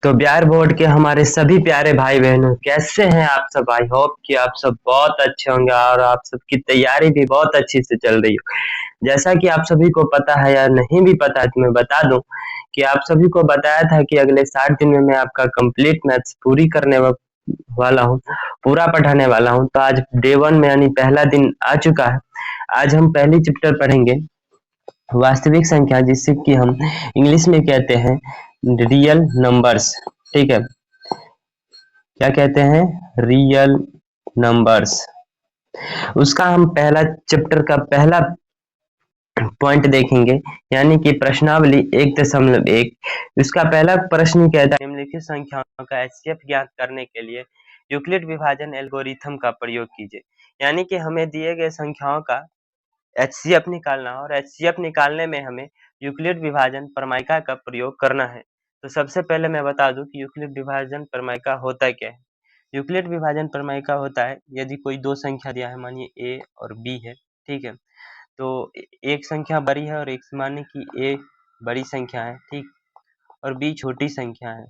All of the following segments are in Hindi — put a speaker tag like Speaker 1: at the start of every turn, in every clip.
Speaker 1: तो बिहार बोर्ड के हमारे सभी प्यारे भाई बहनों, कैसे हैं आप सब। आई होप कि आप सब बहुत अच्छे होंगे और आप सबकी तैयारी भी बहुत अच्छी से चल रही हो। जैसा कि आप सभी को पता है या नहीं भी पता है तो मैं बता दूं कि आप सभी को बताया था कि अगले 60 दिन में मैं आपका कंप्लीट मैथ्स पूरी करने वाला हूँ, पूरा पढ़ाने वाला हूँ। तो आज डे 1 में यानी पहला दिन आ चुका है। आज हम पहली चैप्टर पढ़ेंगे वास्तविक संख्या, जिससे कि हम इंग्लिश में कहते हैं रियल नंबर्स। ठीक है, क्या कहते हैं? Real numbers. उसका हम पहला चैप्टर का पहला पॉइंट देखेंगे, यानी कि प्रश्नावली 1.1। उसका पहला प्रश्न कहता है निम्नलिखित संख्याओं का एचसीएफ ज्ञात करने के लिए यूक्लिड विभाजन एल्गोरिथम का प्रयोग कीजिए। यानी कि हमें दिए गए संख्याओं का एचसीएफ निकालना, और एचसीएफ निकालने में हमें यूक्लिड विभाजन प्रमेय का प्रयोग करना है। तो सबसे पहले मैं बता दूं कि यूक्लिड विभाजन प्रमेय होता क्या है। यूक्लिड विभाजन प्रमेय होता है, यदि कोई दो संख्या दिया है, मानिए ए और बी है, ठीक है, तो एक संख्या बड़ी है और एक मानिए कि ए बड़ी संख्या है, ठीक, और बी छोटी संख्या है,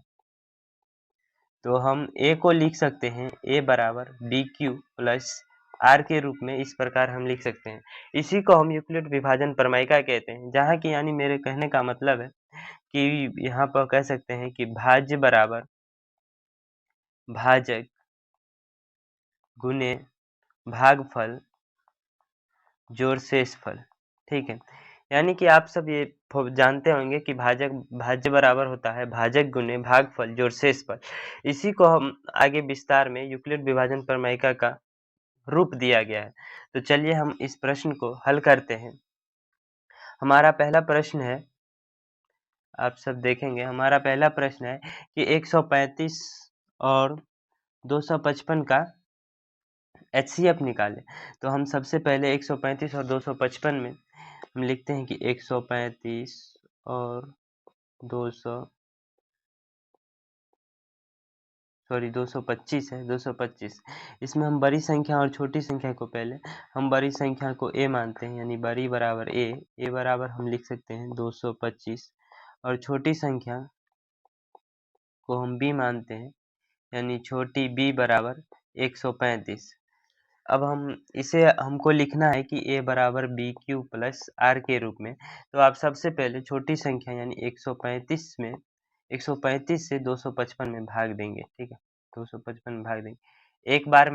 Speaker 1: तो हम ए को लिख सकते हैं ए बराबर बी क्यू प्लस आर के रूप में। इस प्रकार हम लिख सकते हैं। इसी को हम यूक्लिड विभाजन प्रमेय कहते हैं, जहाँ की यानी मेरे कहने का मतलब है कि यहाँ पर कह सकते हैं कि भाज्य बराबर भाजक गुने भागफल जोड़ शेषफल। ठीक है, यानी कि आप सब ये जानते होंगे कि भाज्य बराबर होता है भाजक गुने भागफल जोड़ शेषफल। इसी को हम आगे विस्तार में यूक्लिड विभाजन प्रमेय का रूप दिया गया है। तो चलिए हम इस प्रश्न को हल करते हैं। हमारा पहला प्रश्न है, आप सब देखेंगे, हमारा पहला प्रश्न है कि 135 और 255 का एचसीएफ निकालें। तो हम सबसे पहले 135 और 255 में हम लिखते हैं कि 135 और 225 है, 225। इसमें हम बड़ी संख्या और छोटी संख्या को पहले हम बड़ी संख्या को a मानते हैं, यानी बड़ी बराबर a बराबर हम लिख सकते हैं 225, और छोटी संख्या को हम b मानते हैं, यानी छोटी b बराबर 135। अब हम इसे हमको लिखना है कि a बराबर बी क्यू प्लस आर के रूप में। तो आप सबसे पहले छोटी संख्या यानी 135 से 255 में भाग देंगे। ठीक है, 255 में भाग देंगे, एक बार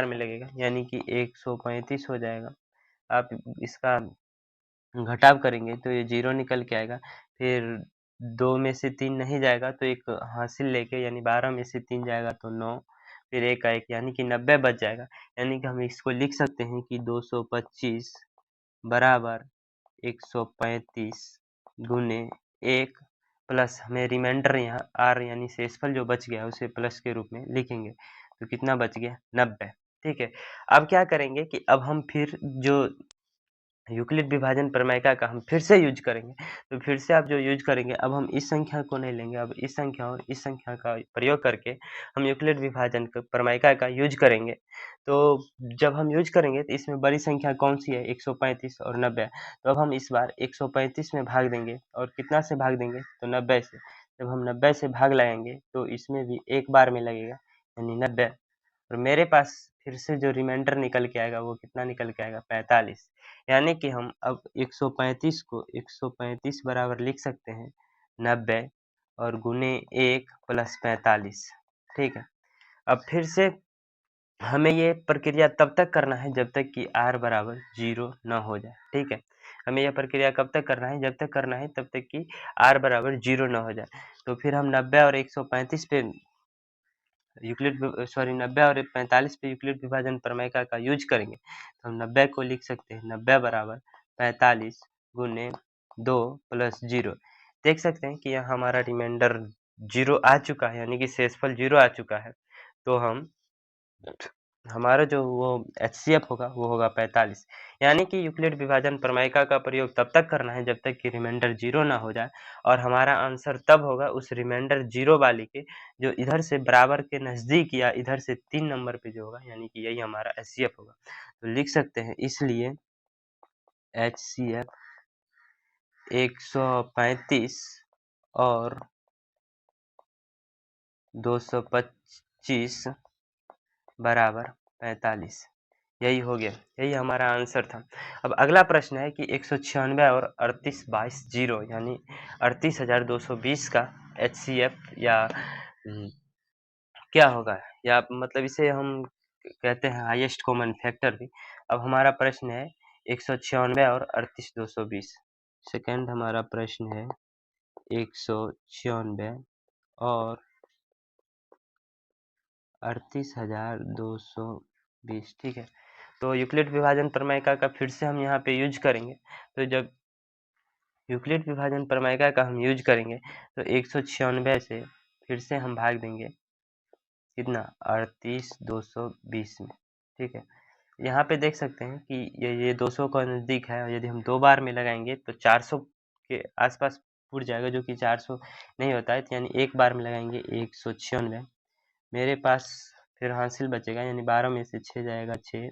Speaker 1: में लगेगा, यानी कि 135 हो जाएगा। आप इसका घटाव करेंगे तो ये 0 निकल के आएगा। फिर 2 में से 3 नहीं जाएगा तो एक हासिल लेके, यानी 12 में से 3 जाएगा तो 9, फिर एक आएगा, यानी कि 90 बच जाएगा। यानी कि हम इसको लिख सकते हैं कि 225 बराबर 135 गुने 1 प्लस हमें रिमाइंडर यहाँ आर यानी शेषफल जो बच गया उसे प्लस के रूप में लिखेंगे। तो कितना बच गया? 90। ठीक है, अब क्या करेंगे कि अब हम फिर जो यूक्लिड विभाजन प्रमेय का हम फिर से यूज करेंगे। तो फिर से आप जो यूज करेंगे, अब हम इस संख्या को नहीं लेंगे, अब इस संख्या और इस संख्या का प्रयोग करके हम यूक्लिड विभाजन प्रमेय का यूज करेंगे। तो जब हम यूज करेंगे तो इसमें बड़ी संख्या कौन सी है? 135 और 90। तो अब हम इस बार 135 में भाग देंगे, और कितना से भाग देंगे? तो 90 से। जब हम 90 से भाग लगाएंगे तो इसमें भी एक बार में लगेगा, यानी 90। और मेरे पास फिर से जो रिमाइंडर निकल के आएगा वो कितना निकल के आएगा? 45। यानी कि हम अब 135 को 135 बराबर लिख सकते हैं 90 और गुने 1 प्लस 45। ठीक है, अब फिर से हमें ये प्रक्रिया तब तक करना है जब तक कि r बराबर 0 न हो जाए। ठीक है, हमें यह प्रक्रिया कब तक करना है? जब तक करना है तब तक कि r बराबर 0 न हो जाए। तो फिर हम 90 और 135 पे 90 और 45 पे यूक्लिड विभाजन प्रमेय का यूज करेंगे। तो हम 90 को लिख सकते हैं 90 बराबर 45 गुने 2 प्लस 0। देख सकते हैं कि यहाँ हमारा रिमाइंडर 0 आ चुका है, यानी कि शेषफल 0 आ चुका है। तो हमारा जो वो एचसीएफ होगा वो होगा 45। यानी कि यूक्लिड विभाजन प्रमेय का प्रयोग तब तक करना है जब तक कि रिमाइंडर 0 ना हो जाए, और हमारा आंसर तब होगा उस रिमाइंडर 0 वाली के जो इधर से बराबर के नजदीक या इधर से 3 नंबर पे जो होगा, यानी कि यही हमारा एचसीएफ होगा। तो लिख सकते हैं इसलिए एचसीएफ 135 और 225 बराबर 45। यही हो गया, यही हमारा आंसर था। अब अगला प्रश्न है कि 196 और 38 22 जीरो यानी 38,220 का HCF या क्या होगा, या मतलब इसे हम कहते हैं हाईएस्ट कॉमन फैक्टर भी। अब हमारा प्रश्न है 196 और 38,220। सेकंड हमारा प्रश्न है 196 और 38,220। ठीक है, तो यूक्लिड विभाजन प्रमेय का फिर से हम यहाँ पे यूज करेंगे। तो जब यूक्लिड विभाजन प्रमेय का हम यूज करेंगे तो 196 से फिर से हम भाग देंगे कितना, 38,220 में। ठीक है, यहाँ पे देख सकते हैं कि ये 200 का नज़दीक है, और यदि हम 2 बार में लगाएंगे तो 400 के आसपास पूछ जाएगा, जो कि 400 नहीं होता है। तो यानी एक बार में लगाएंगे 196, मेरे पास फिर हासिल बचेगा, यानी 12 में से 6 जाएगा 6,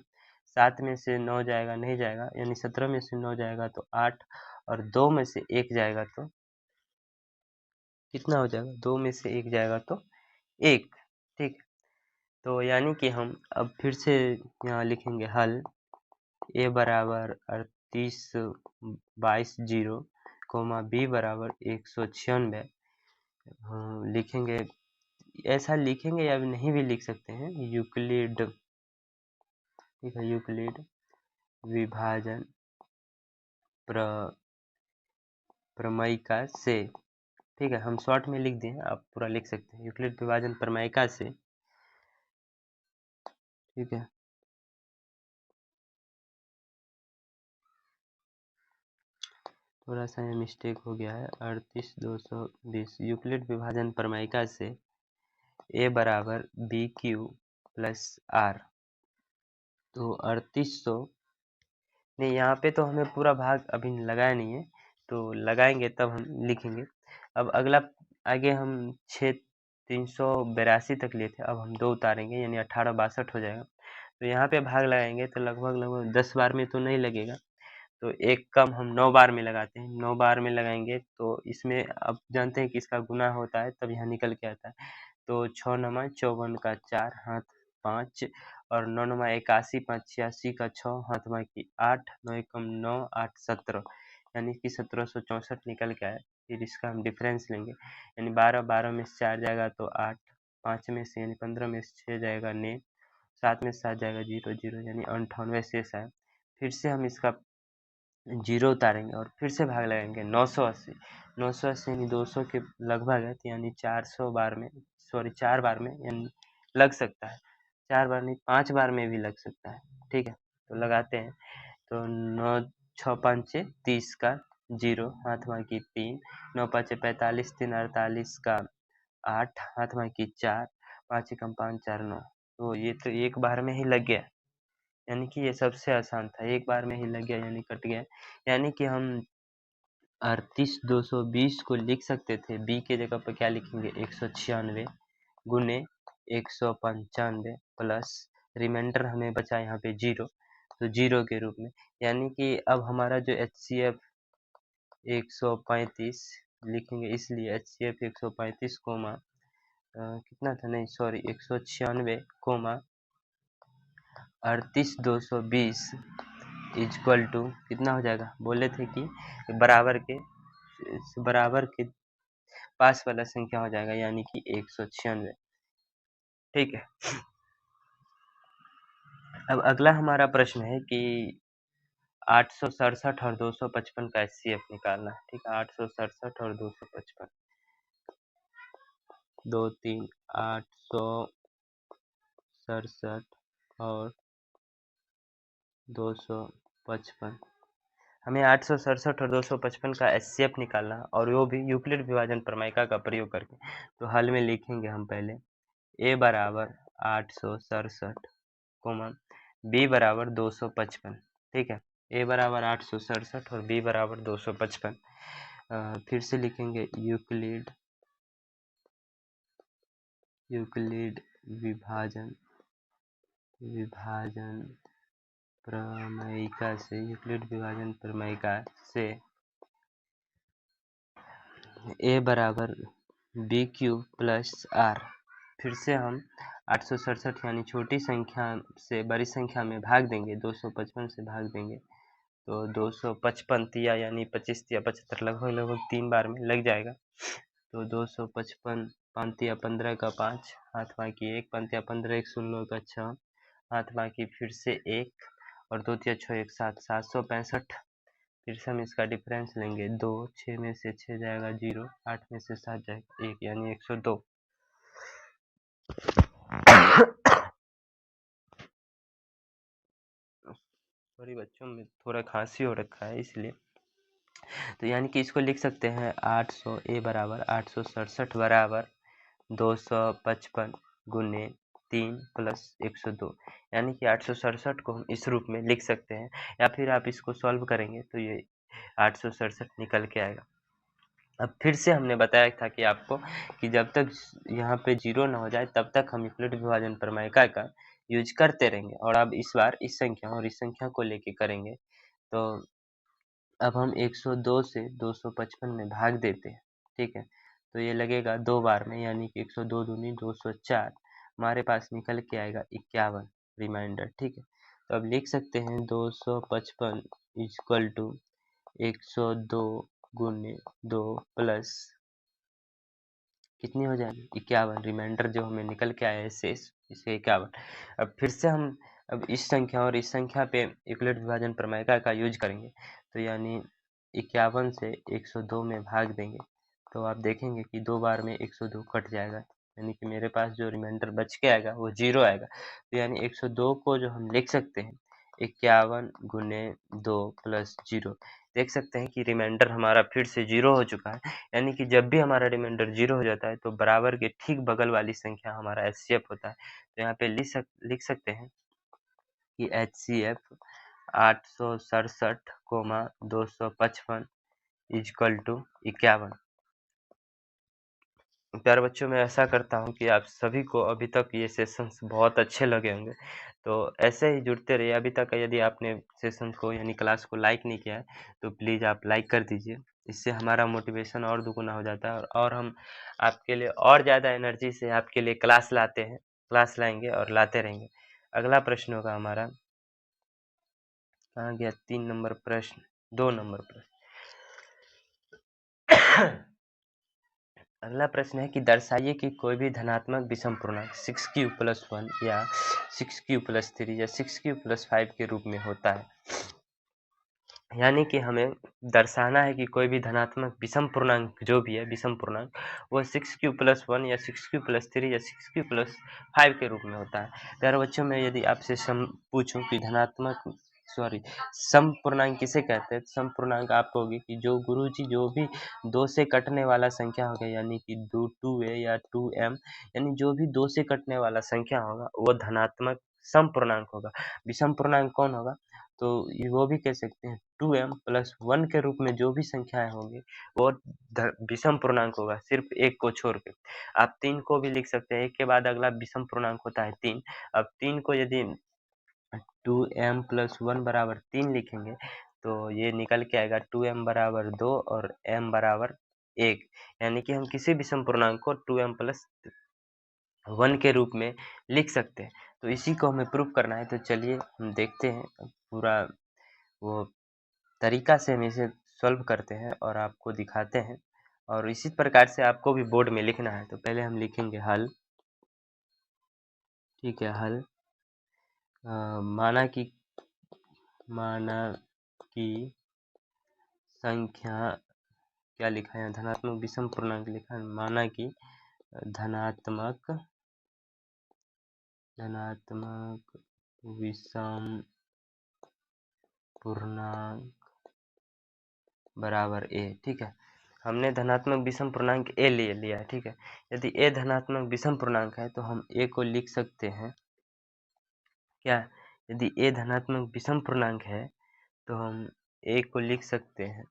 Speaker 1: 7 में से 9 जाएगा नहीं जाएगा, यानी 17 में से 9 जाएगा तो 8, और 2 में से 1 जाएगा तो कितना हो जाएगा, 2 में से 1 जाएगा तो 1। ठीक, तो यानी कि हम अब फिर से यहाँ लिखेंगे हल ए बराबर 38 22 कोमा बी बराबर 196 लिखेंगे। ऐसा लिखेंगे या नहीं भी लिख सकते हैं, यूक्लिड, ठीक है, यूक्लिड विभाजन प्रमेयिका से। ठीक है, हम शॉर्ट में लिख दिए, आप पूरा लिख सकते हैं, यूक्लिड विभाजन प्रमेयिका से। ठीक है, थोड़ा सा ये मिस्टेक हो गया है, 38,220 यूक्लिड विभाजन प्रमेयिका से ए बराबर बी क्यू प्लस आर। तो 3800 नहीं, यहाँ पे तो हमें पूरा भाग अभी लगाया नहीं है, तो लगाएंगे तब हम लिखेंगे। अब अगला आगे हम 382 तक लिए थे, अब हम 2 उतारेंगे यानी 1862 हो जाएगा। तो यहाँ पे भाग लगाएंगे तो लगभग 10 बार में तो नहीं लगेगा, तो एक कम हम 9 बार में लगाते हैं। 9 बार में लगाएंगे तो इसमें अब जानते हैं कि इसका गुना होता है, तब यहाँ निकल के आता है। तो 6 नमा 54 का 4 हाथ 5, और 9 नमा 81 5 86 का 6 हाथ की 8, 9 एकम 9 8 17, यानी कि 1764 निकल के आया। फिर इसका हम डिफरेंस लेंगे, यानी 12 12 में से 4 जाएगा तो 8, 5 में से यानी 15 में से 6 जाएगा 9, 7 में से 7 जाएगा 0 0, यानी 98 शेष आया। फिर से हम इसका 0 उतारेंगे और फिर से भाग लगाएंगे 980। 980 यानी 200 के लगभग है, तो यानी 400 बार में, सॉरी 4 बार में यानी लग सकता है। 4 बार नहीं, 5 बार में भी लग सकता है। ठीक है, तो लगाते हैं। तो 9 6 5 30 का 0 हाथ की 3, 9 5 45 3 48 का 8 हाथ की 4, 5 एकम 5 4 9। तो ये तो एक बार में ही लग गया, यानी कि ये सबसे आसान था, एक बार में ही लग गया यानी कट गया। यानी कि हम 38,220 को लिख सकते थे, बी के जगह पर क्या लिखेंगे 196 गुने 195 प्लस रिमाइंडर हमें बचा यहाँ पे 0, तो 0 के रूप में। यानी कि अब हमारा जो HCF 135 लिखेंगे, इसलिए HCF 135 कोमा कितना था, नहीं सॉरी 196 कोमा 38,220 इक्वल टू कितना हो जाएगा, बोले थे कि बराबर के पास वाला संख्या हो जाएगा, यानी कि 196। ठीक है, अब अगला हमारा प्रश्न है कि 867 और 255 का HCF निकालना है। ठीक है, 867 और 255, 2 3 867 और 255, हमें 867 और 255 का HCF निकालना है, और वो भी यूक्लिड विभाजन प्रमेयिका का प्रयोग करके। तो हल में लिखेंगे हम पहले ए बराबर 867 कोमा बी बराबर 255। ठीक है, ए बराबर 867 और बी बराबर 255। फिर से लिखेंगे यूक्लिड विभाजन प्रमेयिका से, यूक्लिड विभाजन प्रमेयिका से ए बराबर बी क्यू प्लस आर। फिर से हम 867 यानी छोटी संख्या से बड़ी संख्या में भाग देंगे, 255 से भाग देंगे तो 255 तिया यानी 25 तिया 75 लगभग लगभग 3 बार में लग जाएगा। तो 255 5 तिया 15 का 5 हाथ बाकी 1 5 तिया 15 1 16 का 6 हाथ बाकी फिर से 1 और 2 तिया 6 1 7 765। फिर से हम इसका डिफरेंस लेंगे 2 6 में से 6 जाएगा 0 8 में से 7 जाएगा 1 यानी 102। सॉरी बच्चों में थोड़ा खांसी हो रखा है इसलिए। तो यानी कि इसको लिख सकते हैं 800 ए बराबर 867 बराबर 255 गुने 3 प्लस 102 यानी कि 867 को हम इस रूप में लिख सकते हैं, या फिर आप इसको सॉल्व करेंगे तो ये 867 निकल के आएगा। अब फिर से हमने बताया था कि आपको कि जब तक यहाँ पे 0 ना हो जाए तब तक हम यूक्लिड विभाजन प्रमेय का यूज करते रहेंगे, और अब इस बार इस संख्या और इस संख्या को लेके करेंगे। तो अब हम 102 से 255 में भाग देते हैं, ठीक है। तो ये लगेगा 2 बार में यानी कि 102 दूनी 204, हमारे पास निकल के आएगा 51 रिमाइंडर, ठीक है। तो अब लिख सकते हैं 255 इक्वल टू 102 गुने 2 प्लस कितनी हो जाएगी 51, रिमाइंडर जो हमें निकल के आया है शेष इसे 51। अब फिर से हम अब इस संख्या और इस संख्या पे यूक्लिड विभाजन प्रमेय का यूज करेंगे, तो यानी 51 से 102 में भाग देंगे तो आप देखेंगे कि 2 बार में 102 कट जाएगा, यानी कि मेरे पास जो रिमाइंडर बच के आएगा वो 0 आएगा। तो यानी 102 को जो हम लिख सकते हैं 51 गुने 2 प्लस 0। देख सकते हैं कि रिमाइंडर हमारा फिर से 0 हो चुका है, यानी कि जब भी हमारा रिमाइंडर 0 हो जाता है तो बराबर के ठीक बगल वाली संख्या हमारा एचसीएफ होता है। तो यहाँ पे लिख सकते हैं कि एचसीएफ 867 कोमा 255 इक्वल टू 51। प्यारे बच्चों, मैं ऐसा करता हूँ कि आप सभी को अभी तक ये सेशंस बहुत अच्छे लगे होंगे, तो ऐसे ही जुड़ते रहिए। अभी तक यदि आपने सेशन को यानी क्लास को लाइक नहीं किया है तो प्लीज़ आप लाइक कर दीजिए, इससे हमारा मोटिवेशन और दुगुना हो जाता है और हम आपके लिए और ज़्यादा एनर्जी से आपके लिए क्लास लाते हैं, क्लास लाएंगे और लाते रहेंगे। अगला प्रश्न होगा हमारा, कहाँ गया 3 नंबर प्रश्न, 2 नंबर प्रश्न। अगला प्रश्न है कि दर्शाइए कि कोई भी धनात्मक विषम पूर्णांक 6q + 1 या 6q + 3 या 6q + 5 के रूप में होता है। यानी कि हमें दर्शाना है कि कोई भी धनात्मक विषम पूर्णांक जो भी है विषम पूर्णांक वो 6q + 1 या 6q + 3 या 6q + 5 के रूप में होता है। प्यारे बच्चों, मैं यदि आपसे पूछूं कि सम पूर्णांक किसे कहते हैं, सम पूर्णांक आप कहोगे कि जो गुरुजी जो भी 2 से कटने वाला संख्या होगा, यानी कि 2a या 2m, यानी जो भी 2 से कटने वाला संख्या होगा वो धनात्मक सम पूर्णांक होगा। विषम पूर्णांक कौन होगा, तो वो भी कह सकते हैं 2m + 1 के रूप में जो भी संख्याएं होंगी वो विषम पूर्णांक होगा, सिर्फ एक को छोड़ के। आप 3 को भी लिख सकते हैं, एक के बाद अगला विषम पूर्णांक होता है 3। अब 3 को यदि 2m + 1 बराबर 3 लिखेंगे तो ये निकल के आएगा 2m बराबर 2 और m बराबर 1, यानी कि हम किसी विषम पूर्णांक को 2m + 1 के रूप में लिख सकते हैं। तो इसी को हमें प्रूफ करना है, तो चलिए हम देखते हैं पूरा वो तरीका से हम इसे सॉल्व करते हैं और आपको दिखाते हैं, और इसी प्रकार से आपको भी बोर्ड में लिखना है। तो पहले हम लिखेंगे हल, ठीक है। हल माना कि संख्या क्या लिखा है, धनात्मक विषम पूर्णांक लिखा है। माना कि धनात्मक विषम पूर्णांक बराबर a, ठीक है। हमने धनात्मक विषम पूर्णांक a ले लिया है, ठीक है। यदि a धनात्मक विषम पूर्णांक है तो हम a को लिख सकते हैं क्या, यदि a धनात्मक विषम पूर्णांक है तो हम a को लिख सकते हैं,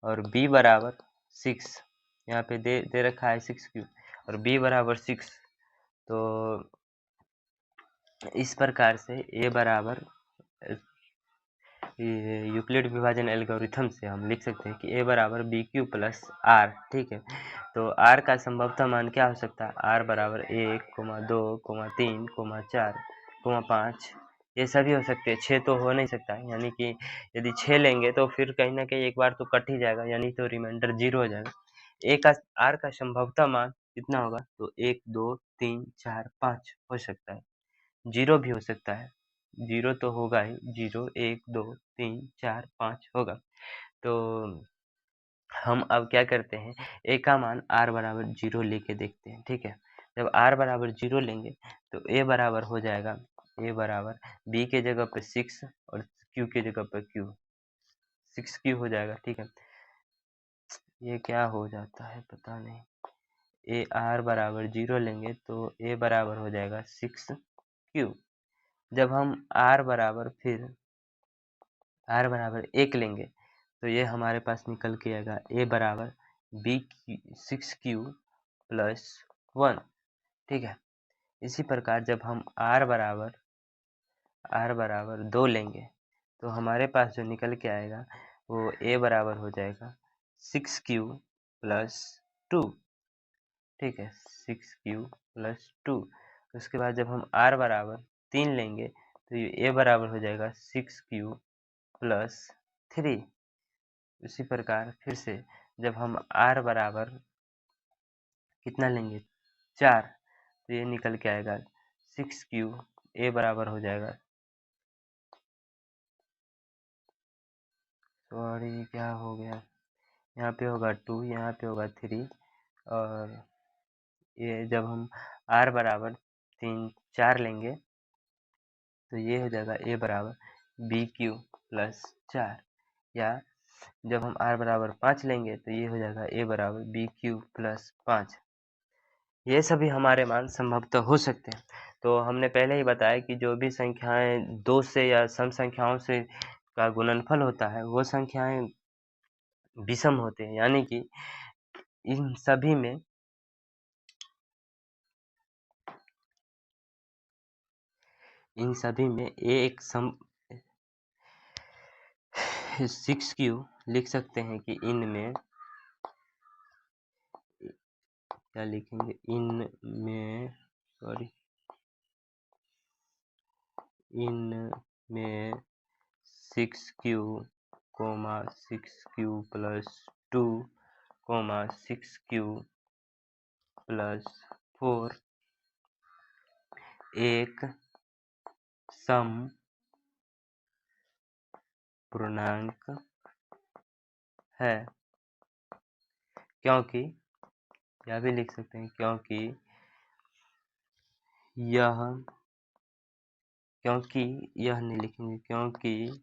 Speaker 1: और b बराबर 6, यहाँ पे दे रखा है 6q और b बराबर 6, तो इस प्रकार से a बराबर ये यूक्लिड विभाजन एल्गोरिथम से हम लिख सकते हैं कि a बराबर बी क्यू प्लस आर। ठीक है, तो r का संभवतः मान क्या हो सकता है? r बराबर 1, 2, 3, 4, 5, ये सभी हो सकते हैं। 6 तो हो नहीं सकता, यानी कि यदि 6 लेंगे तो फिर कहीं ना कहीं एक बार तो कट ही जाएगा, यानी तो रिमाइंडर 0 हो जाएगा। a का r का संभवतः मान कितना होगा? तो 1, 2, 3, 4, 5 हो सकता है। 0 भी हो सकता है, 0 तो होगा ही। 0, 1, 2, 3, 4, 5 होगा। तो हम अब क्या करते हैं, a का मान r बराबर 0 लेके देखते हैं। ठीक है, जब r बराबर 0 लेंगे तो a बराबर हो जाएगा, a बराबर b के जगह पे 6 और q के जगह पे q, 6q हो जाएगा। ठीक है, ये क्या हो जाता है पता नहीं। a r बराबर 0 लेंगे तो a बराबर हो जाएगा 6q। जब हम r बराबर 1 लेंगे तो ये हमारे पास निकल के आएगा a बराबर b 6q प्लस 1। ठीक है, इसी प्रकार जब हम r बराबर 2 लेंगे तो हमारे पास जो निकल के आएगा वो a बराबर हो जाएगा 6q प्लस 2। ठीक है, 6q प्लस 2। उसके बाद जब हम r बराबर 3 लेंगे तो ये a बराबर हो जाएगा 6q प्लस 3। उसी प्रकार फिर से जब हम r बराबर कितना लेंगे? 4, तो ये निकल के आएगा 6q, a बराबर हो जाएगा, सॉरी क्या हो गया, यहाँ पे होगा 2, यहाँ पे होगा 3, और ये जब हम r बराबर 3, 4 लेंगे तो ये हो जाएगा a बराबर bq प्लस 4, या जब हम r बराबर 5 लेंगे तो ये हो जाएगा a बराबर bq प्लस 5। ये सभी हमारे मान संभवतः हो सकते हैं। तो हमने पहले ही बताया कि जो भी संख्याएं 2 से या सम संख्याओं से का गुणनफल होता है वो संख्याएं विषम होते हैं, यानी कि इन सभी में एक सम 6q लिख सकते हैं कि इनमें क्या लिखेंगे, इनमें 6q, 6q plus 2, 6q plus 4 एक सम पूर्णांक है, क्योंकि यह भी लिख सकते हैं क्योंकि यह नहीं लिखेंगे, क्योंकि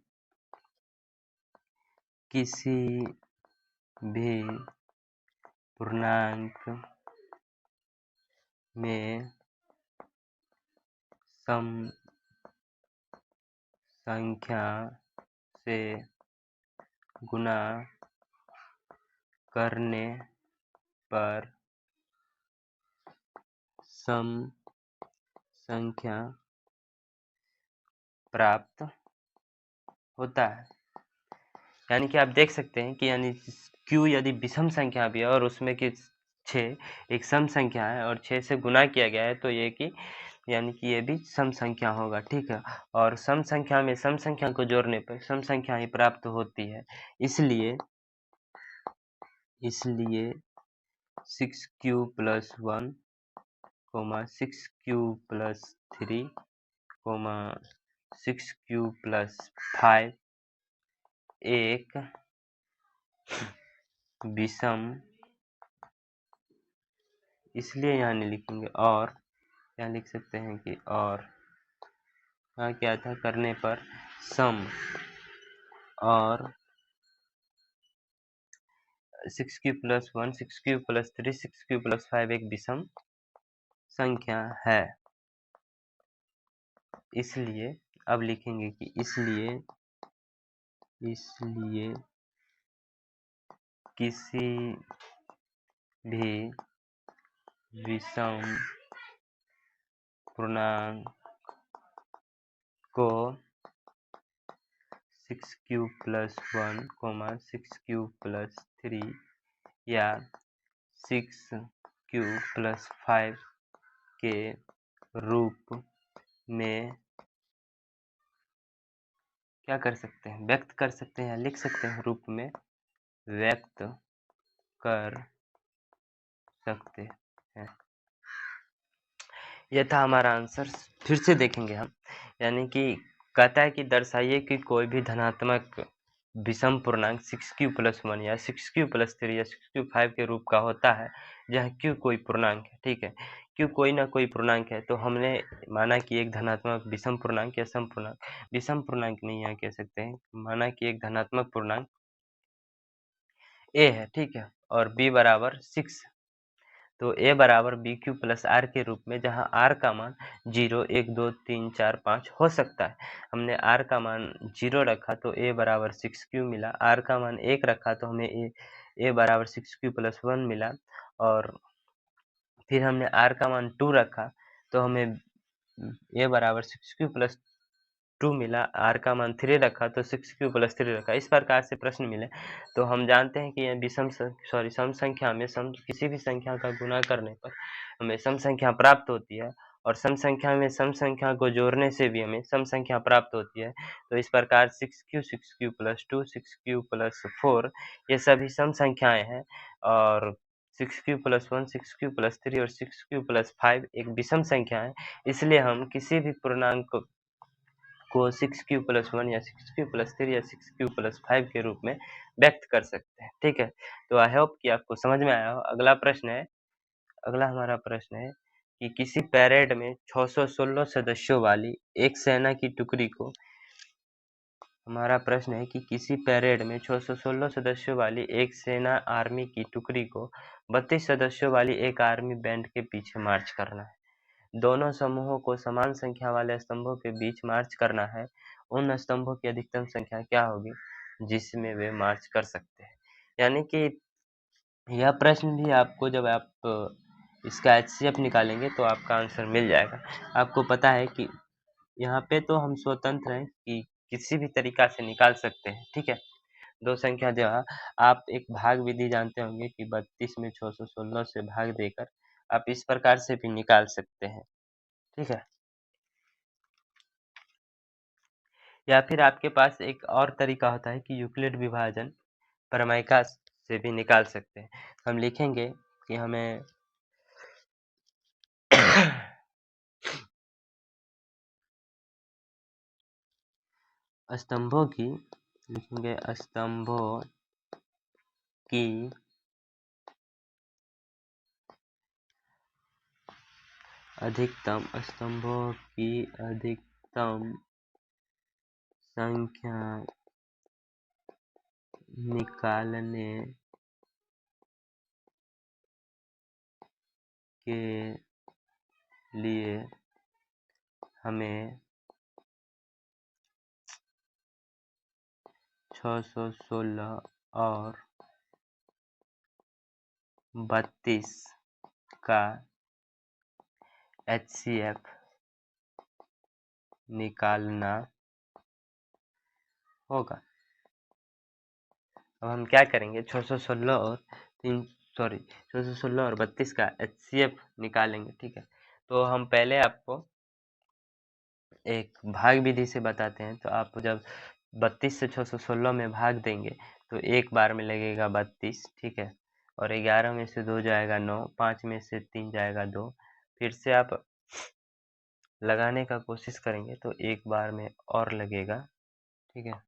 Speaker 1: किसी भी पूर्णांक में सम संख्या से गुणा करने पर सम संख्या प्राप्त होता है। यानी कि आप देख सकते हैं कि यानी q यदि विषम संख्या भी है और उसमें कि 6 एक सम संख्या है और 6 से गुना किया गया है, तो ये कि यानी कि ये भी सम संख्या होगा। ठीक है, और सम संख्या में सम संख्या को जोड़ने पर सम संख्या ही प्राप्त होती है। इसलिए 6q plus 1, 6q plus 3, 6q plus 5 एक विषम, इसलिए यहाँ नहीं लिखेंगे, और यहाँ लिख सकते हैं कि और यहाँ क्या था, करने पर सम, और 6q plus 1, 6q plus 3, 6q plus 5 एक विषम संख्या है। इसलिए अब लिखेंगे कि इसलिए किसी भी विषम पूर्णांक को 6 क्यूब प्लस 1 6 क्यूब प्लस 3 या 6 क्यूब प्लस 5 के रूप में क्या कर सकते हैं, व्यक्त कर सकते हैं या लिख सकते हैं, रूप में व्यक्त कर सकते हैं। यह था हमारा आंसर। फिर से देखेंगे हम, यानी कि कहता है कि दर्शाइए कि कोई भी धनात्मक विषम पूर्णांक 6q प्लस 1 या 6q प्लस 3 या 6q 5 के रूप का होता है, जहाँ q कोई पूर्णांक है। ठीक है, q कोई ना कोई पूर्णांक है, तो हमने माना कि एक धनात्मक विषम पूर्णांक या सम पूर्णांक, विषम पूर्णांक नहीं यहाँ कह सकते हैं, माना कि एक धनात्मक पूर्णांक a है। ठीक है, और b बराबर 6, तो a बराबर बी क्यू प्लस आर के रूप में, जहां r का मान 0, 1, 2, 3, 4, 5 हो सकता है। हमने r का मान 0 रखा तो a बराबर 6q मिला, r का मान 1 रखा तो हमें a बराबर 6q प्लस 1 मिला, और फिर हमने r का मान 2 रखा तो हमें a बराबर 6q प्लस 2 मिला, r का मान 3 रखा तो 6q प्लस 3 रखा। इस प्रकार से प्रश्न मिले तो हम जानते हैं कि यह सम संख्या में किसी भी संख्या का गुणा करने पर हमें सम संख्या प्राप्त होती है, और सम संख्या में सम संख्या को जोड़ने से भी हमें सम संख्या प्राप्त होती है। तो इस प्रकार 6q प्लस 2, 6q प्लस 4 ये सभी सम संख्याएं हैं, और 6q प्लस 1, 6q प्लस 3 और 6q प्लस 5 एक विषम संख्या है। इसलिए हम किसी भी पूर्णांक को 6q प्लस 1 या 6q प्लस 3 या 6q प्लस 5 के रूप में व्यक्त कर सकते हैं। ठीक है, तो आई होप कि आपको समझ में आया हो। अगला हमारा प्रश्न है कि किसी पैरेड में 616 सदस्यों वाली एक सेना की टुकड़ी को, हमारा प्रश्न है कि किसी पैरेड में 616 सदस्यों वाली एक सेना आर्मी की टुकड़ी को 32 सदस्यों वाली एक आर्मी बैंड के पीछे मार्च करना है। दोनों समूहों को समान संख्या वाले स्तंभों के बीच मार्च करना है। उन स्तंभों की अधिकतम संख्या क्या होगी जिसमें वे मार्च कर सकते हैं। यानी कि यह प्रश्न भी आपको, जब आप इसका HCF निकालेंगे तो आपका आंसर मिल जाएगा। आपको पता है कि यहाँ पे तो हम स्वतंत्र हैं कि किसी भी तरीका से निकाल सकते हैं। ठीक है, दो संख्या जो है, आप एक भाग विधि जानते होंगे कि 32 में 616 से भाग देकर आप इस प्रकार से भी निकाल सकते हैं। ठीक है, या फिर आपके पास एक और तरीका होता है कि यूक्लिड विभाजन प्रमेयिका से भी निकाल सकते हैं। हम लिखेंगे कि हमें स्तंभों की, लिखेंगे स्तंभों की अधिकतम संख्या निकालने के लिए हमें 616 और 32 का HCF निकालना होगा। अब हम क्या करेंगे, 616 और 32 का HCF निकालेंगे। ठीक है, तो हम पहले आपको एक भाग विधि से बताते हैं। तो आप जब 32 से 616 में भाग देंगे तो एक बार में लगेगा 32। ठीक है, और 11 में से 2 जाएगा 9, 5 में से 3 जाएगा 2। फिर से आप लगाने का कोशिश करेंगे तो एक बार में और लगेगा। ठीक है,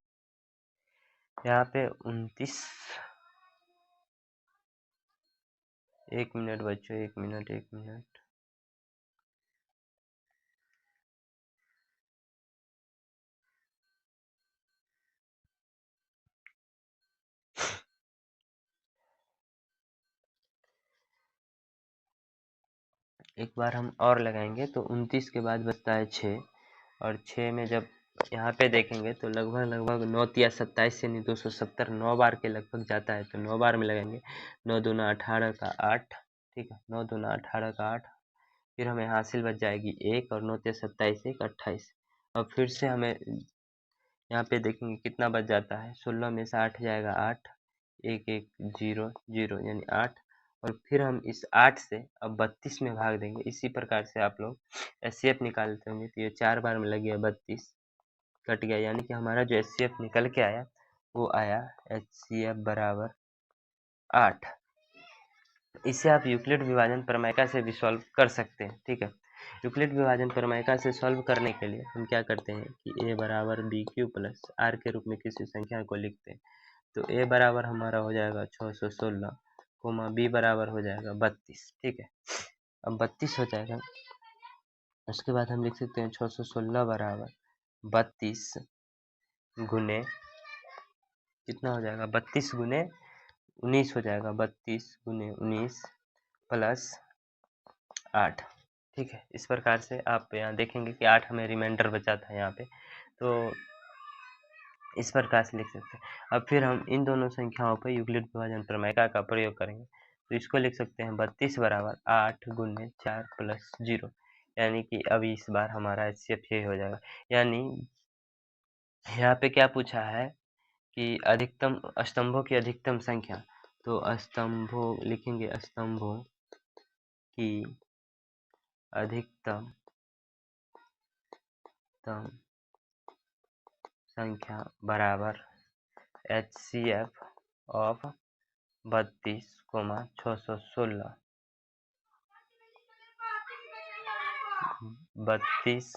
Speaker 1: यहाँ पे 29, 1 मिनट बच्चों, 1 मिनट। एक बार हम और लगाएंगे तो 29 के बाद बचता है 6, और 6 में जब यहाँ पे देखेंगे तो लगभग 9 या 27 यानी 270 9 बार के लगभग जाता है। तो 9 बार में लगाएंगे, 9 दूना 18 का 8। ठीक है, 9 दूना 18 का 8, फिर हमें हासिल बच जाएगी 1, और 9 या 27 1 28। अब फिर से हमें यहाँ पे देखेंगे कितना बच जाता है, 16 में से 8 जाएगा 8, 1 1 0 0 यानी 8, और फिर हम इस 8 से अब 32 में भाग देंगे। इसी प्रकार से आप लोग एचसीएफ निकालते होंगे, तो ये 4 बार में लग गया 32, कट गया, यानी कि हमारा जो एचसीएफ निकल के आया वो आया एचसीएफ बराबर 8। इसे आप यूक्लिड विभाजन प्रमेय से भी सॉल्व कर सकते हैं, ठीक है। यूक्लिड विभाजन प्रमेय से सॉल्व करने के लिए हम क्या करते हैं कि a बराबर बी क्यू प्लस आर के रूप में किसी संख्या को लिखते हैं। तो a बराबर हमारा हो जाएगा 616, कोमा b बराबर हो जाएगा 32, ठीक है। अब 32 हो जाएगा, उसके बाद हम लिख सकते हैं 616 बराबर 32 गुने कितना हो जाएगा, 32 गुने 19 हो जाएगा, 32 गुने 19 प्लस 8, ठीक है। इस प्रकार से आप यहाँ देखेंगे कि 8 हमें रिमाइंडर बचा था यहाँ पे, तो इस प्रकार से लिख सकते हैं। अब फिर हम इन दोनों संख्याओं पर यूक्लिड विभाजन प्रमेय का प्रयोग करेंगे, तो इसको लिख सकते हैं 32 बराबर 8 गुने 4 प्लस 0, यानी कि अभी इस बार हमारा एचसीएफ यही हो जाएगा। यानी यहाँ पे क्या पूछा है कि अधिकतम स्तंभों की अधिकतम संख्या, तो स्तंभों लिखेंगे, स्तंभों की अधिकतम संख्या बराबर HCF ऑफ 32, 616, 32,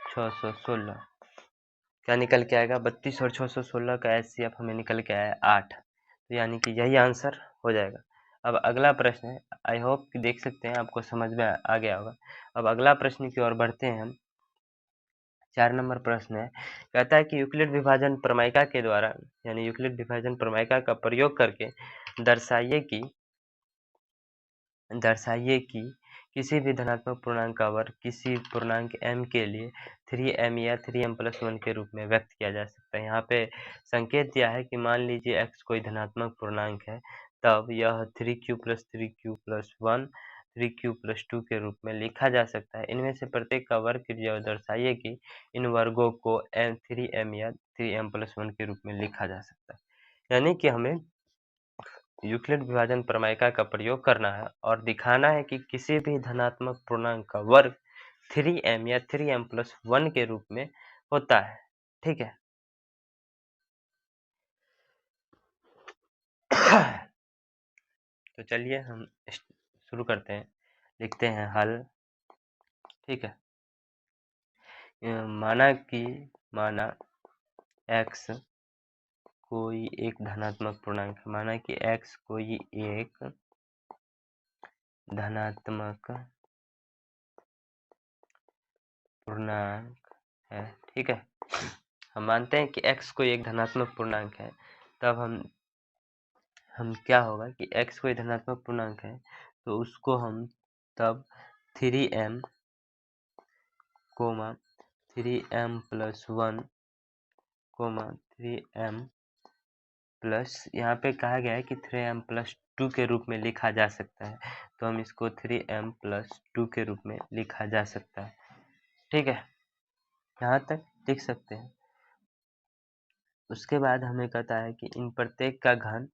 Speaker 1: 616 क्या निकल के आएगा, 32 और 616 का HCF हमें निकल के आया 8, तो यानी कि यही आंसर हो जाएगा। अब अगला प्रश्न है, आई होप कि देख सकते हैं आपको समझ में आ गया होगा। अब अगला प्रश्न की ओर बढ़ते हैं हम। 4 नंबर प्रश्न है, कहता है कि यूक्लिड विभाजन प्रमेयिका के द्वारा, यानी यूक्लिड विभाजन प्रमेयिका का प्रयोग करके दर्शाइए कि किसी भी धनात्मक पूर्णांक का वर्ग किसी पूर्णांक m के लिए 3m या 3m+1 के रूप में व्यक्त किया जा सकता है। यहाँ पे संकेत दिया है कि मान लीजिए x कोई धनात्मक पूर्णांक है, तब यह 3q + 3q + 1 3q + 2 के रूप में लिखा जा सकता है। इनमें से प्रत्येक का वर्ग कीजिए और दर्शाइए कि इन वर्गों को 3m या 3m+1 के रूप में लिखा जा सकता है। यानी कि हमें यूक्लिड विभाजन प्रमेयिका का प्रयोग करना है और दिखाना है कि किसी भी धनात्मक पूर्णांक का वर्ग 3m या 3m+1 के रूप में होता है, ठीक है। तो चलिए हम शुरू करते हैं, लिखते हैं हल, ठीक है। माना x कोई एक धनात्मक पूर्णांक है, माना कि x कोई एक धनात्मक पूर्णांक है, ठीक है। हम मानते हैं कि x कोई एक धनात्मक पूर्णांक है, तब हम क्या होगा कि x कोई धनात्मक पूर्णांक है, तो उसको हम तब 3m, 3m+1, 3m प्लस, यहाँ पे कहा गया है कि 3m+2 के रूप में लिखा जा सकता है, तो हम इसको 3m+2 के रूप में लिखा जा सकता है, ठीक है। यहाँ तक लिख सकते हैं। उसके बाद हमें कहता है कि इन प्रत्येक का घन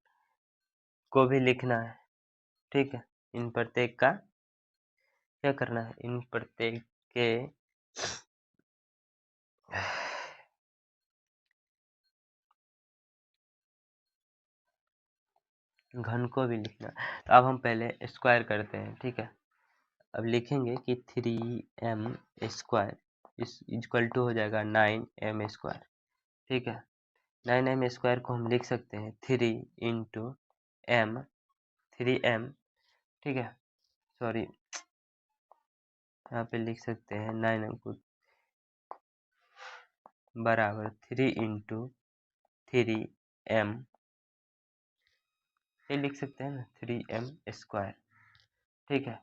Speaker 1: को भी लिखना है, ठीक है। इन प्रत्येक का क्या करना है, इन प्रत्येक के घन को भी लिखना। तो अब हम पहले स्क्वायर करते हैं, ठीक है। अब लिखेंगे कि 3m² इस इक्वल टू हो जाएगा 9m², ठीक है। 9m² को हम लिख सकते हैं 3 × m, 3m, ठीक है। सॉरी, यहाँ पे लिख सकते हैं 9m को बराबर 3 × 3m, ये लिख सकते हैं ना, 3m², ठीक है।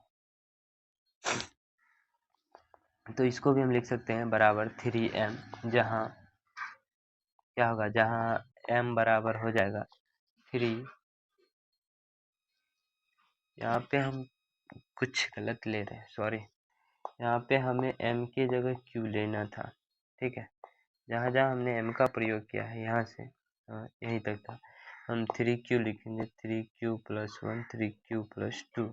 Speaker 1: तो इसको भी हम लिख सकते हैं बराबर 3m, जहाँ क्या होगा, जहाँ m बराबर हो जाएगा 3, यहाँ पे हम कुछ गलत ले रहे हैं, सॉरी। यहाँ पे हमें m की जगह q लेना था, ठीक है, जहाँ जहाँ हमने m का प्रयोग किया है यहाँ से यहीं तक था। हम 3q लिखेंगे, 3q plus 1, 3q plus 2,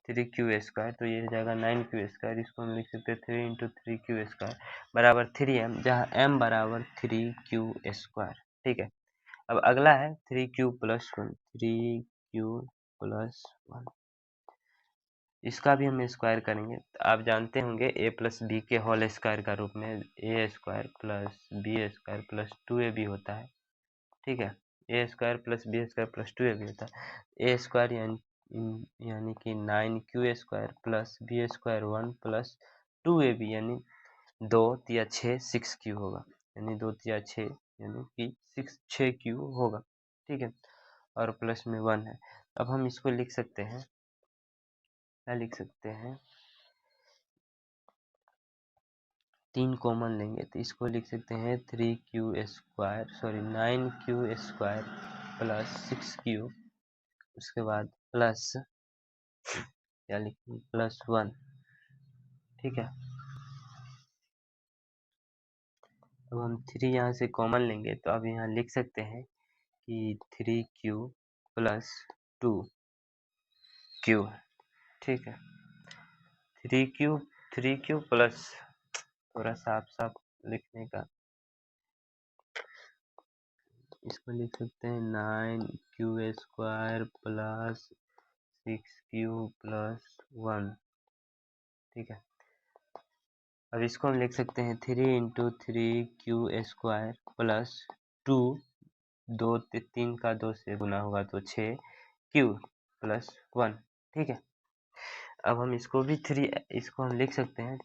Speaker 1: 3q square, तो ये हो जाएगा 9q स्क्वायर। इसको हम लिख सकते हैं 3 इंटू 3q स्क्वायर बराबर 3m, जहाँ m बराबर 3q स्क्वायर। ठीक है, अब अगला है 3q प्लस 1, 3q प्लस 1, इसका भी हम स्क्वायर करेंगे। तो आप जानते होंगे a प्लस बी के होल स्क्वायर का रूप में A square plus B square plus 2ab होता है। ठीक है, A square plus B square plus 2ab होता है। ए स्क्वायर यानी कि 9q square plus B square 1 plus 2ab यानी 2 तिया 6 6q होगा, यानी 2 तिया 6 यानी कि 6q होगा। ठीक है, और प्लस में 1 है। अब हम इसको लिख सकते हैं, क्या लिख सकते हैं, 3 कॉमन लेंगे तो इसको लिख सकते हैं 3q square, sorry 9q square plus 6q, उसके बाद प्लस क्या लिखेंगे प्लस 1। ठीक है, अब हम 3 यहाँ से कॉमन लेंगे तो अब यहाँ लिख सकते हैं कि 3q प्लस 2q। ठीक है, 3q प्लस, थोड़ा साफ साफ लिखने का, इसको लिख सकते हैं 9q square plus 6q plus 1। ठीक है, अब इसको हम लिख सकते हैं 3 इंटू 3q स्क्वायर प्लस 2, 3 का 2 से गुना होगा तो 6q प्लस 1। ठीक है, अब हम इसको भी इसको हम लिख सकते हैं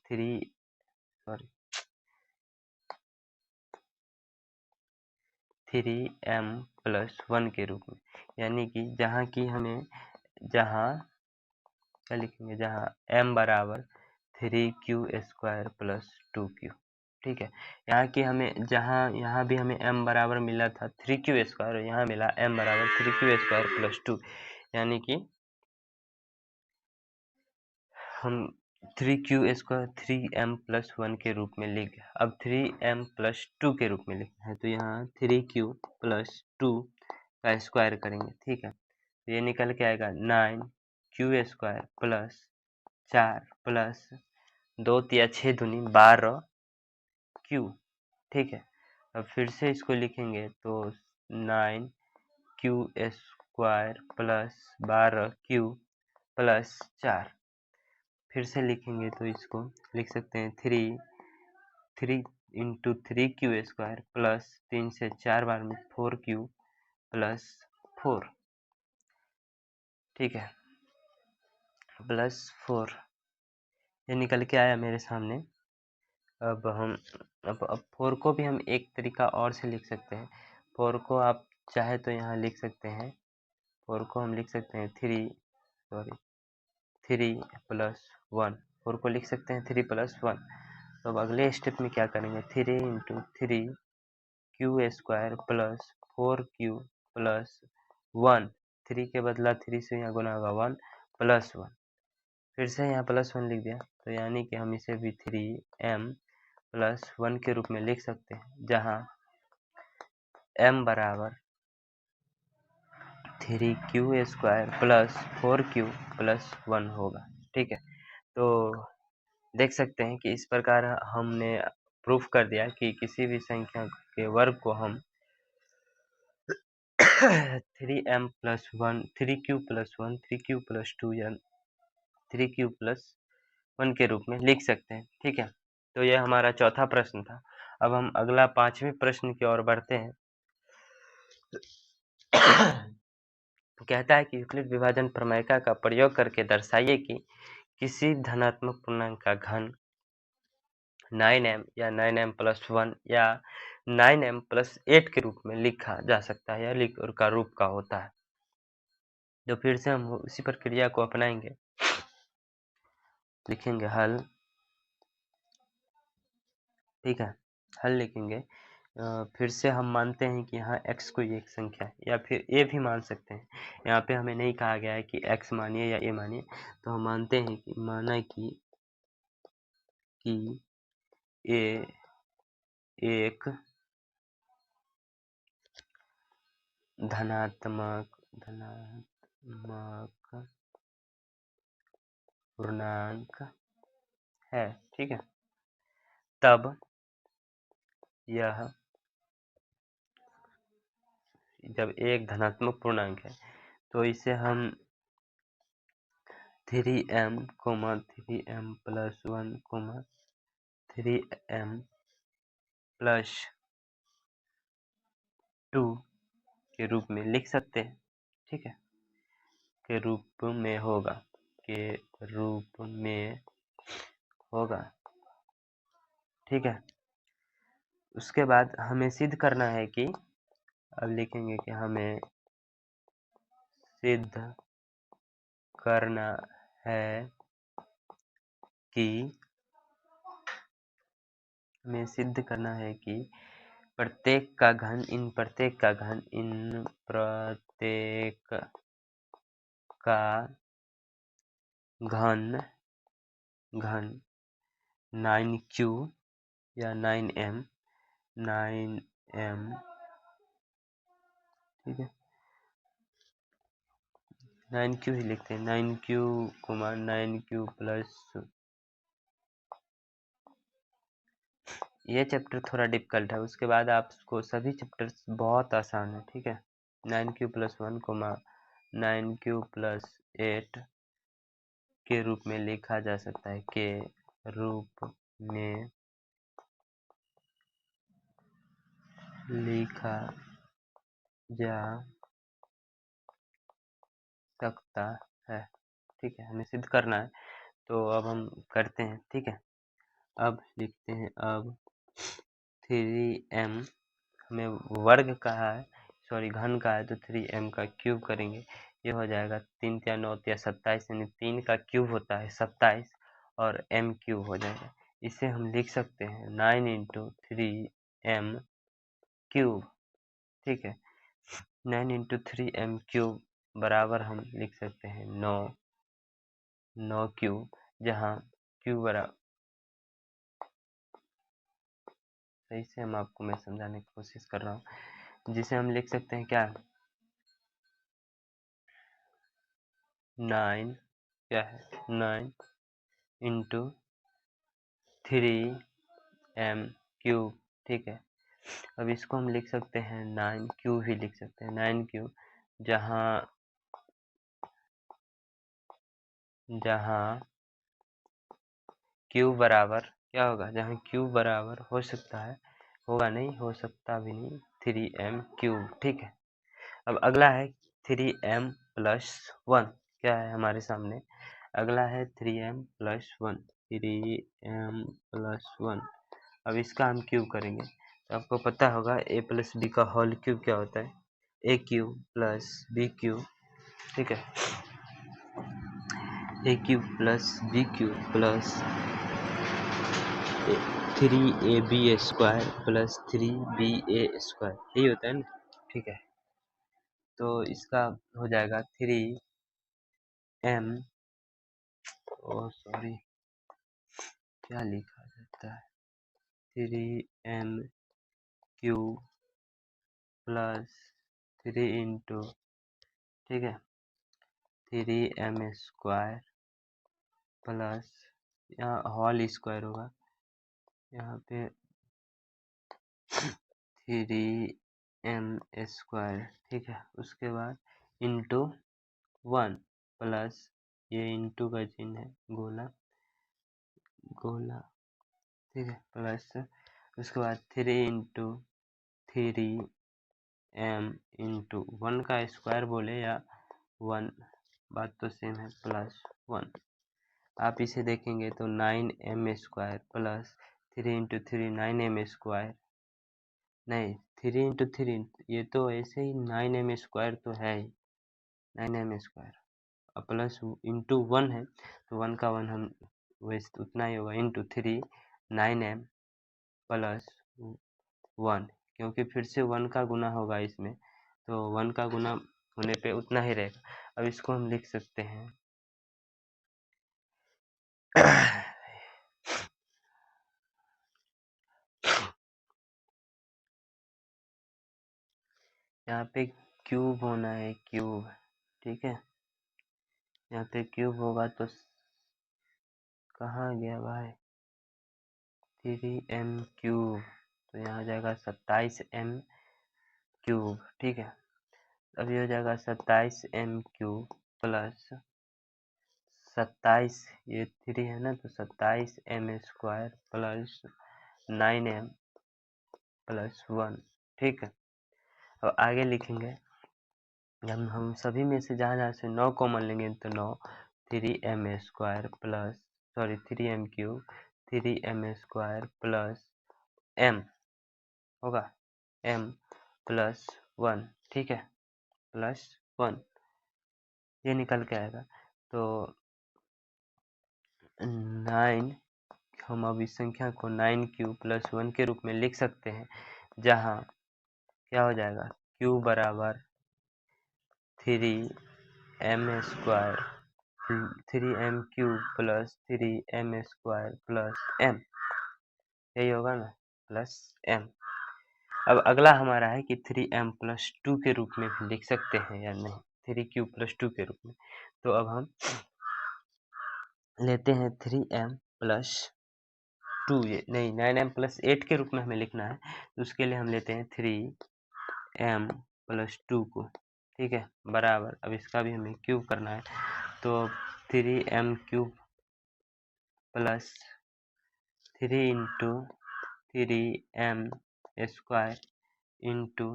Speaker 1: 3m प्लस 1 के रूप में, यानी कि जहाँ की हमें, जहाँ क्या लिखेंगे, जहाँ m बराबर 3q स्क्वायर प्लस 2q। ठीक है, यहाँ की हमें, जहाँ यहाँ भी हमें m बराबर मिला था 3q स्क्वायर, और यहाँ मिला m बराबर 3q स्क्वायर प्लस 2, यानी कि हम 3q स्क्वायर 3m प्लस 1 के रूप में लिख, अब 3m प्लस 2 के रूप में लिखना है तो यहाँ 3q प्लस 2 का स्क्वायर करेंगे। ठीक है, तो ये निकल के आएगा 9q स्क्वायर प्लस 4 प्लस 2 तिया 6 दूनी 12q। ठीक है, अब फिर से इसको लिखेंगे तो 9q square plus 12q plus 4, फिर से लिखेंगे तो इसको लिख सकते हैं 3 इंटू 3q स्क्वायर प्लस 3 से 4 बार में 4q प्लस 4। ठीक है, प्लस 4, ये निकल के आया मेरे सामने। अब हम अब 4 को भी हम एक तरीका और से लिख सकते हैं। 4 को आप चाहे तो यहाँ लिख सकते हैं, 4 को हम लिख सकते हैं 3 प्लस 1, 4 को लिख सकते हैं 3 प्लस 1। तो अब अगले स्टेप में क्या करेंगे, 3 into 3q square plus 4q plus 1, 3 के बदला 3 से यहाँ गुना होगा 1 प्लस 1, फिर से यहाँ प्लस 1 लिख दिया, तो यानी कि हम इसे भी 3m प्लस 1 के रूप में लिख सकते हैं, जहाँ m बराबर 3q square plus 4q plus 1 होगा। ठीक है, तो देख सकते हैं कि इस प्रकार हमने प्रूफ कर दिया कि किसी भी संख्या के वर्ग को हम 3m plus 1, 3q plus 1, 3q plus 2 या 3q प्लस 1 के रूप में लिख सकते हैं। ठीक है, तो यह हमारा चौथा प्रश्न था। अब हम अगला 5वें प्रश्न की ओर बढ़ते हैं। कहता है कि यूक्लिड विभाजन प्रमेय का प्रयोग करके दर्शाइए कि किसी धनात्मक पूर्णांक का घन 9m या 9m प्लस 1 या 9m प्लस 8 के रूप में लिखा जा सकता है, या लिख और का रूप का होता है। तो फिर से हम उसी प्रक्रिया को अपनाएंगे, लिखेंगे हल। ठीक है, हल लिखेंगे। फिर से हम मानते हैं कि यहाँ x कोई एक संख्या है, या फिर a भी मान सकते हैं। यहाँ पे हमें नहीं कहा गया है कि x मानिए या a मानिए, तो हम मानते हैं कि माना कि a एक धनात्मक पूर्णांक है, ठीक है, तब यह जब एक धनात्मक पूर्णांक है तो इसे हम 3m, 3m plus 1, 3m plus 2 के रूप में लिख सकते हैं, ठीक है, के रूप में होगा, ठीक है। उसके बाद हमें सिद्ध करना है कि, अब लिखेंगे कि हमें सिद्ध करना है कि प्रत्येक का घन इन प्रत्येक का घन 9q या 9m, ठीक है, 9q ही लिखते हैं, 9q, 9q प्लस, ये चैप्टर थोड़ा डिफिकल्ट है, उसके बाद आपको सभी चैप्टर्स बहुत आसान है, ठीक है। 9q प्लस 1, 9q प्लस 8 के रूप में लिखा जा सकता है, के रूप में लिखा जा सकता है, ठीक है, हमें सिद्ध करना है, तो अब हम करते हैं, ठीक है। अब लिखते हैं, अब 3m हमें वर्ग कहा है, सॉरी घन का है, तो 3m का क्यूब करेंगे, ये हो जाएगा 3 या 9 या 27, यानी 3 का क्यूब होता है 27 और m क्यूब हो जाएगा। इसे हम लिख सकते हैं 9 × 3m क्यूब, ठीक है, 9 × 3m क्यूब बराबर हम लिख सकते हैं 9 क्यूब, जहाँ क्यूब बराबर, सही से मैं समझाने की कोशिश कर रहा हूँ, जिसे हम लिख सकते हैं क्या, 9 क्या है, 9 × 3m क्यूब, ठीक है। अब इसको हम लिख सकते हैं 9 क्यूब ही लिख सकते हैं, 9 क्यूब, जहाँ क्यूब बराबर क्या होगा, जहाँ क्यूब बराबर हो सकता है, होगा नहीं, हो सकता भी नहीं, 3m क्यूब, ठीक है। अब अगला है 3m प्लस 1, क्या है हमारे सामने, अगला है 3m प्लस 1, 3m प्लस 1। अब इसका हम क्यूब करेंगे, तो आपको पता होगा a प्लस बी का होल क्यूब क्या होता है, a cube plus B cube, ठीक है, a cube plus B cube plus 3ab square plus 3ba square, यही होता है ना, ठीक है। तो इसका हो जाएगा 3m, सॉरी क्या लिखा जाता है, 3m क्यूब प्लस 3 × ठीक है 3m स्क्वायर प्लस, यहाँ होल स्क्वायर होगा, यहाँ पे 3m स्क्वायर, ठीक है। उसके बाद इंटू 1 प्लस, ये इंटू का चिन्ह है, गोला, ठीक है, प्लस उसके बाद 3 × 3m इंटू 1 का स्क्वायर बोले या 1, बात तो सेम है, प्लस 1। आप इसे देखेंगे तो 9m square plus 3 × 3 9m square, नहीं 3 × 3, ये तो ऐसे ही 9m स्क्वायर तो है ही, 9m स्क्वायर, और प्लस इंटू 1 है, तो 1 का 1 हम वैसे उतना ही होगा, इंटू 3 9m प्लस 1, क्योंकि फिर से 1 का गुना होगा इसमें, तो 1 का गुना होने पे उतना ही रहेगा। अब इसको हम लिख सकते हैं यहाँ पे क्यूब होना है, क्यूब, ठीक है। यहाँ पे क्यूब होगा तो कहाँ गया भाई, 3m क्यूब, तो यहाँ हो जाएगा 27m क्यूब, ठीक है। अब ये हो जाएगा 27m क्यूब प्लस 27, ये 3 है ना, तो 27m square plus 9m plus 1, ठीक है। अब आगे लिखेंगे, हम सभी में से जहाँ से 9 कॉमन लेंगे तो 9, 3m square plus 3m cube, 3m square plus m होगा, m प्लस 1, ठीक है, प्लस 1, ये निकल के आएगा। तो 9, हम अब इस संख्या को 9 क्यूब प्लस 1 के रूप में लिख सकते हैं, जहाँ क्या हो जाएगा, क्यू बराबर 3m square, 3m cube plus 3m square plus m, यही होगा ना, प्लस m। अब अगला हमारा है कि 3m प्लस 2 के रूप में भी लिख सकते हैं या नहीं, 3 क्यूब प्लस 2 के रूप में। तो अब हम लेते हैं 3m प्लस 2, ये नहीं, 9m प्लस 8 के रूप में हमें लिखना है, तो उसके लिए हम लेते हैं 3m प्लस 2 को, ठीक है, बराबर, अब इसका भी हमें क्यूब करना है, तो 3m cube plus 3 into 3m square into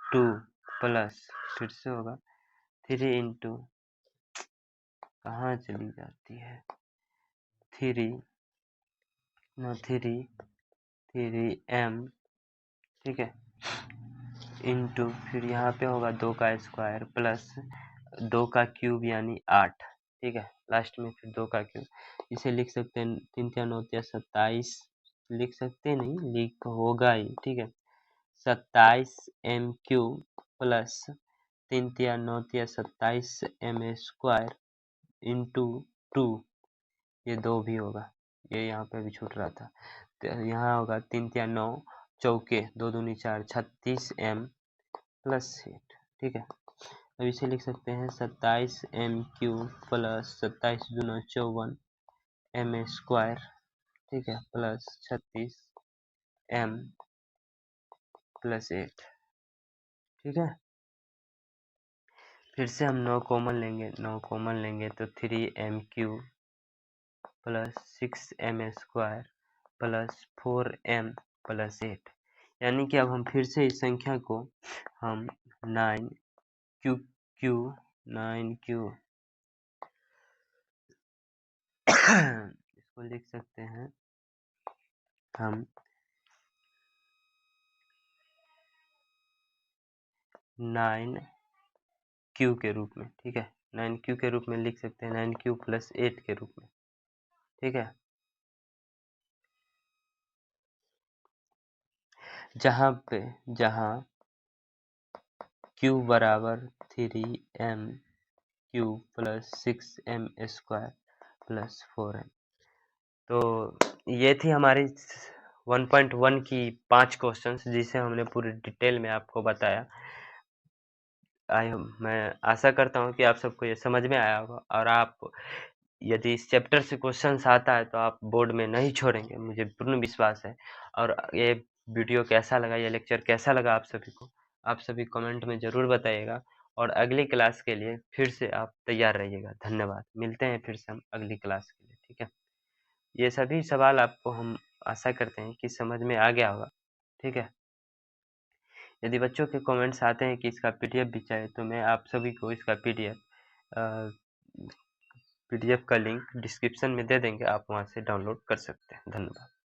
Speaker 1: 2 plus, फिर से होगा 3 इंटू, कहाँ चली जाती है, 3m, ठीक है, इंटू, फिर यहाँ पे होगा 2 का स्क्वायर प्लस 2 का क्यूब यानी 8, ठीक है, लास्ट में फिर 2 का क्यूब, इसे लिख सकते हैं 3 या 9 या 27, लिख सकते नहीं, लिख होगा ही, ठीक है, 27m क्यूब प्लस 3 या 9 या 27m स्क्वायर इंटू 2, ये 2 भी होगा, ये यहाँ पे भी छूट रहा था, तो यहाँ होगा 3 या 9 चौके 2 दूनी 4, 36m प्लस 8, ठीक है। अब इसे लिख सकते हैं 27m क्यूब प्लस 27 दूना 54 m स्क्वायर, ठीक है, प्लस 36m प्लस 8, ठीक है। फिर से हम 9 कॉमन लेंगे तो 3m cube plus 6m square plus 4m plus 8, यानी कि अब हम फिर से इस संख्या को हम 9 क्यू इसको लिख सकते हैं हम 9q के रूप में, ठीक है, 9q के रूप में लिख सकते हैं, 9q प्लस 8 के रूप में, ठीक है, जहाँ q बराबर 3m cube plus 6m square plus 4m। तो ये थी हमारी 1.1 की 5 क्वेश्चंस, जिसे हमने पूरी डिटेल में आपको बताया। मैं आशा करता हूँ कि आप सबको ये समझ में आया होगा, और आप यदि इस चैप्टर से क्वेश्चंस आता है तो आप बोर्ड में नहीं छोड़ेंगे, मुझे पूर्ण विश्वास है। और ये वीडियो कैसा लगा, ये लेक्चर कैसा लगा आप सभी को, आप सभी कमेंट में ज़रूर बताइएगा, और अगली क्लास के लिए फिर से आप तैयार रहिएगा। धन्यवाद, मिलते हैं फिर से हम अगली क्लास के लिए, ठीक है। ये सभी सवाल आपको हम आशा करते हैं कि समझ में आ गया होगा, ठीक है। यदि बच्चों के कमेंट्स आते हैं कि इसका पीडीएफ भी चाहिए, तो मैं आप सभी को इसका पीडीएफ का लिंक डिस्क्रिप्शन में दे देंगे, आप वहां से डाउनलोड कर सकते हैं। धन्यवाद।